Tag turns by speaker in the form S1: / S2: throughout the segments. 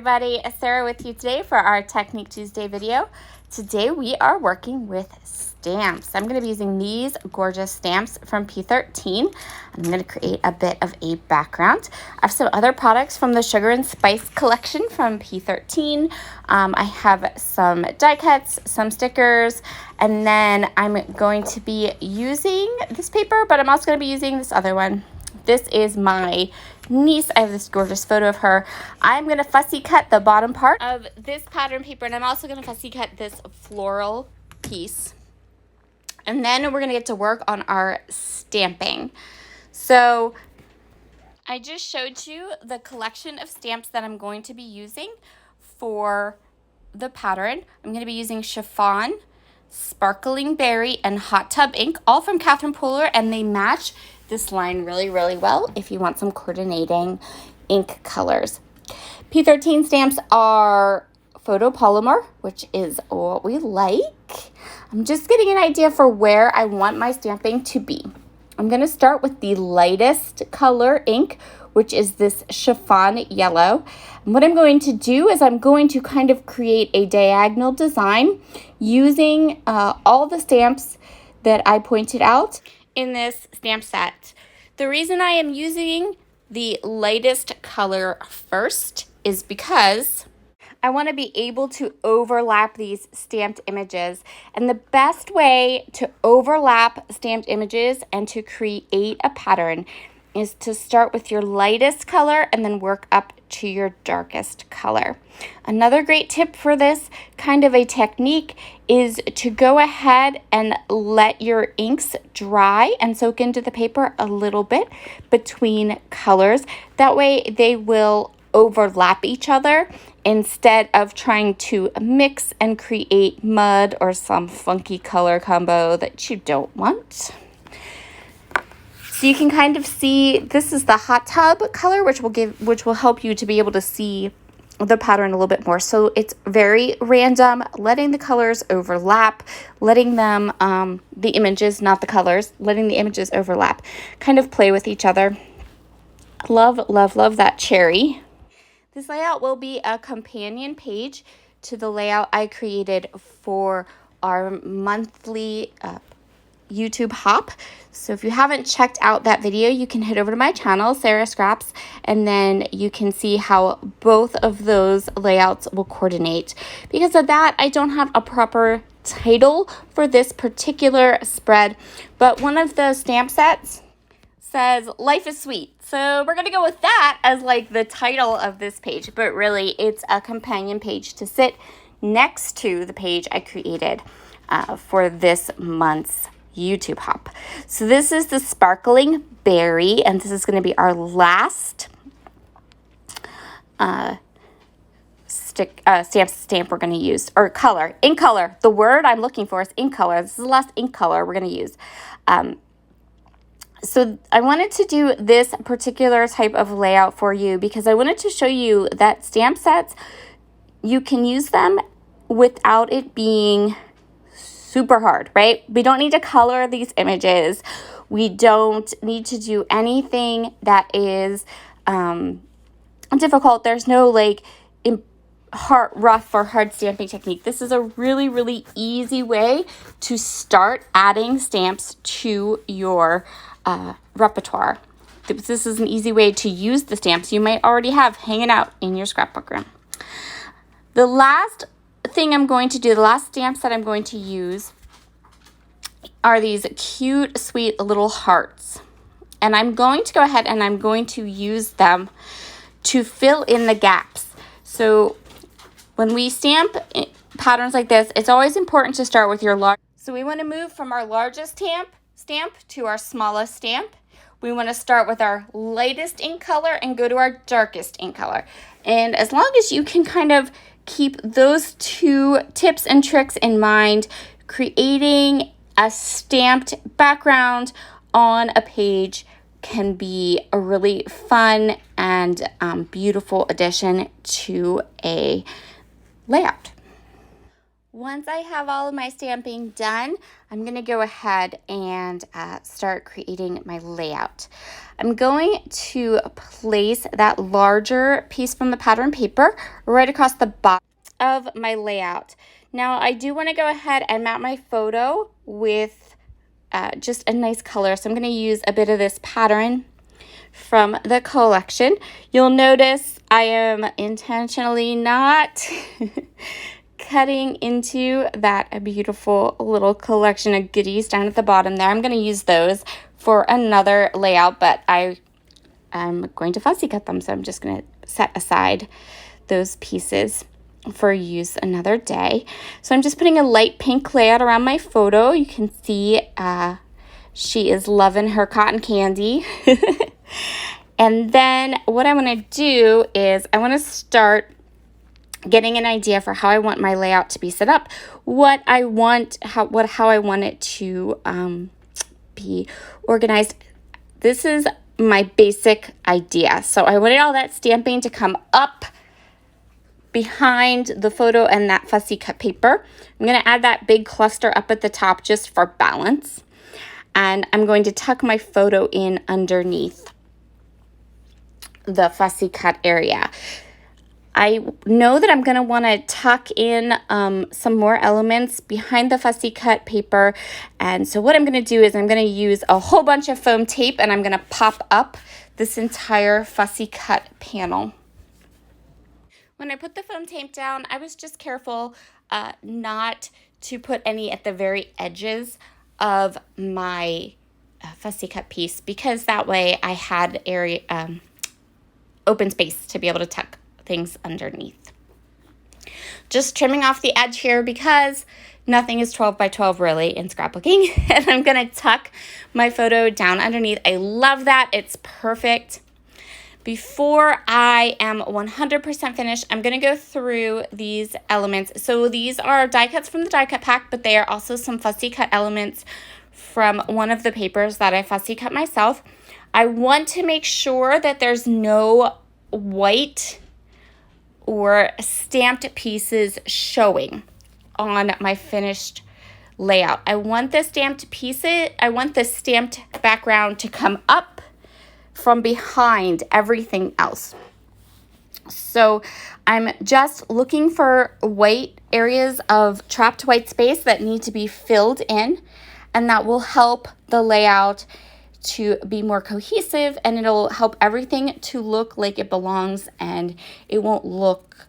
S1: everybody, Sarah with you today for our Technique Tuesday video. Today we are working with stamps. I'm going to be using these gorgeous stamps from P13. I'm going to create a bit of a background. I have some other products from the Sugar and Spice collection from P13. I have some die cuts, some stickers, and then I'm going to be using this paper, but I'm also going to be using this other one. This is my niece. I have this gorgeous photo of her. I'm going to fussy cut the bottom part of this pattern paper, and I'm also going to fussy cut this floral piece. And then we're going to get to work on our stamping. So I just showed you the collection of stamps that I'm going to be using for the pattern. I'm going to be using chiffon, sparkling berry, and hot tub ink, all from Catherine Pooler, and they match this line really well if you want some coordinating ink colors. P13 stamps are photopolymer, which is what we like. I'm just getting an idea for where I want my stamping to be. I'm going to start with the lightest color ink, which is this chiffon yellow. And what I'm going to do is I'm going to kind of create a diagonal design using all the stamps that I pointed out in this stamp set. The reason I am using the lightest color first is because I want to be able to overlap these stamped images. And the best way to overlap stamped images and to create a pattern is to start with your lightest color and then work up to your darkest color. Another great tip for this kind of a technique is to go ahead and let your inks dry and soak into the paper a little bit between colors. That way they will overlap each other instead of trying to mix and create mud or some funky color combo that you don't want. So you can kind of see this is the hot tub color, which will help you to be able to see the pattern a little bit more. So it's very random, letting the colors overlap, letting them the images, not the colors, letting the images overlap, kind of play with each other. Love that cherry. This layout will be a companion page to the layout I created for our monthly YouTube hop. So if you haven't checked out that video, you can head over to my channel, Sarah Scraps, and then you can see how both of those layouts will coordinate. Because of that, I don't have a proper title for this particular spread, but one of the stamp sets says life is sweet. So we're going to go with that as like the title of this page, but really it's a companion page to sit next to the page I created for this month's YouTube hop. So this is the sparkling berry, and this is going to be our last stamp we're going to use, or color, ink color. The word I'm looking for is ink color. This is the last ink color we're going to use. So I wanted to do this particular type of layout for you because I wanted to show you that stamp sets, you can use them without it being super hard, right? We don't need to color these images. We don't need to do anything that is difficult. There's no like rough or hard stamping technique. This is a really easy way to start adding stamps to your repertoire. This is an easy way to use the stamps you might already have hanging out in your scrapbook room. The last thing I'm going to do, the last stamps that I'm going to use are these cute, sweet little hearts. And I'm going to go ahead and I'm going to use them to fill in the gaps. So when we stamp patterns like this, it's always important to start with your large. So we want to move from our largest stamp to our smallest stamp. We want to start with our lightest ink color and go to our darkest ink color. And as long as you can kind of keep those two tips and tricks in mind, creating a stamped background on a page can be a really fun and beautiful addition to a layout. Once I have all of my stamping done, I'm going to go ahead and start creating my layout. I'm going to place that larger piece from the pattern paper right across the bottom of my layout. Now, I do want to go ahead and mount my photo with just a nice color. So I'm going to use a bit of this pattern from the collection. You'll notice I am intentionally not cutting into that beautiful little collection of goodies down at the bottom there. I'm going to use those for another layout, but I am going to fussy cut them, so I'm just going to set aside those pieces for use another day. So I'm just putting a light pink layout around my photo. You can see she is loving her cotton candy. And then what I want to do is I want to start getting an idea for how I want my layout to be set up, what I want, how I want it to be organized. This is my basic idea. So I wanted all that stamping to come up behind the photo and that fussy cut paper. I'm going to add that big cluster up at the top just for balance. And I'm going to tuck my photo in underneath the fussy cut area. I know that I'm going to want to tuck in some more elements behind the fussy cut paper. And so what I'm going to do is I'm going to use a whole bunch of foam tape and I'm going to pop up this entire fussy cut panel. When I put the foam tape down, I was just careful not to put any at the very edges of my fussy cut piece, because that way I had area open space to be able to tuck things underneath. Just trimming off the edge here because nothing is 12 by 12 really in scrapbooking. And I'm going to tuck my photo down underneath. I love that. It's perfect. Before I am 100% finished, I'm going to go through these elements. So these are die cuts from the die cut pack, but they are also some fussy cut elements from one of the papers that I fussy cut myself. I want to make sure that there's no white or stamped pieces showing on my finished layout. I want the stamped background to come up from behind everything else. So I'm just looking for white areas of trapped white space that need to be filled in, and that will help the layout to be more cohesive, and it'll help everything to look like it belongs, and it won't look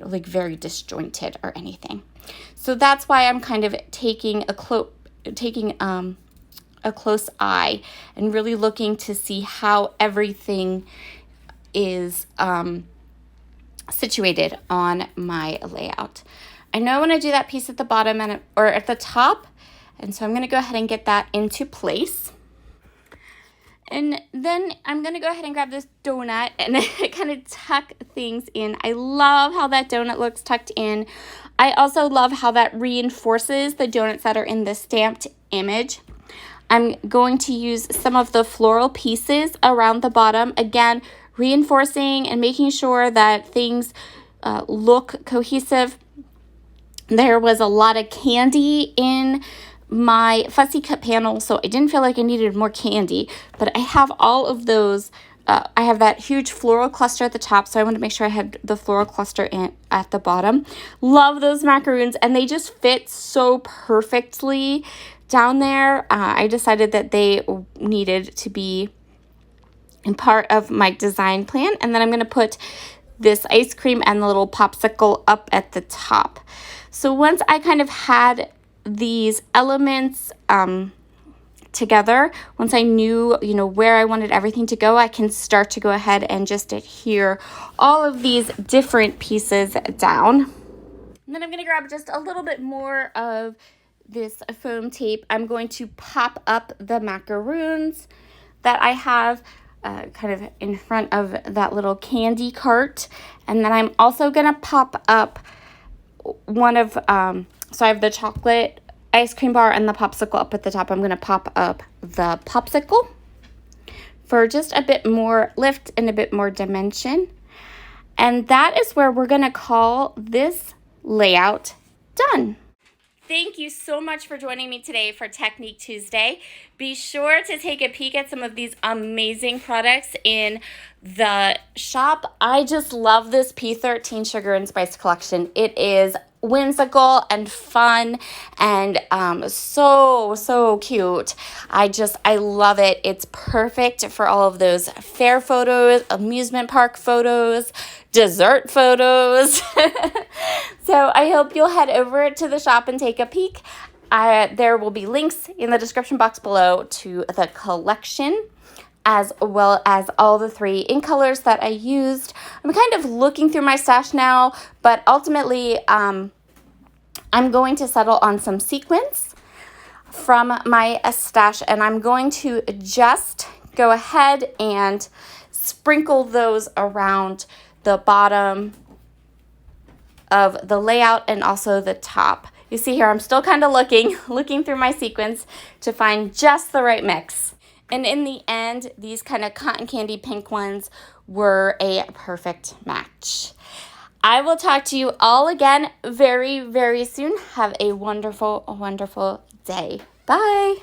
S1: like very disjointed or anything. So that's why I'm kind of taking a close eye and really looking to see how everything is situated on my layout. I know I want to do that piece at the bottom or at the top, and so I'm going to go ahead and get that into place. And then I'm going to go ahead and grab this donut and kind of tuck things in. I love how that donut looks tucked in. I also love how that reinforces the donuts that are in the stamped image. I'm going to use some of the floral pieces around the bottom. Again, reinforcing and making sure that things look cohesive. There was a lot of candy in my fussy cut panel, so I didn't feel like I needed more candy, but I have all of those. I have that huge floral cluster at the top, so I wanted to make sure I had the floral cluster at the bottom. Love those macaroons, and they just fit so perfectly down there. I decided that they needed to be in part of my design plan, and then I'm going to put this ice cream and the little popsicle up at the top. So once I kind of had these elements together, once I knew where I wanted everything to go, I can start to go ahead and just adhere all of these different pieces down. And then I'm going to grab just a little bit more of this foam tape. I'm going to pop up the macaroons that I have kind of in front of that little candy cart, and then I'm also going to pop up one of so I have the chocolate ice cream bar and the popsicle up at the top. I'm going to pop up the popsicle for just a bit more lift and a bit more dimension. And that is where we're going to call this layout done. Thank you so much for joining me today for Technique Tuesday. Be sure to take a peek at some of these amazing products in the shop. I just love this P13 Sugar and Spice collection. It is whimsical and fun and so cute. I love it. It's perfect for all of those fair photos, amusement park photos, dessert photos. So I hope you'll head over to the shop and take a peek. There will be links in the description box below to the collection, as well as all the 3 ink colors that I used. I'm kind of looking through my stash now, but ultimately I'm going to settle on some sequins from my stash, and I'm going to just go ahead and sprinkle those around the bottom of the layout and also the top. You see here, I'm still kind of looking through my sequins to find just the right mix. And in the end, these kind of cotton candy pink ones were a perfect match. I will talk to you all again very soon. Have a wonderful day. Bye.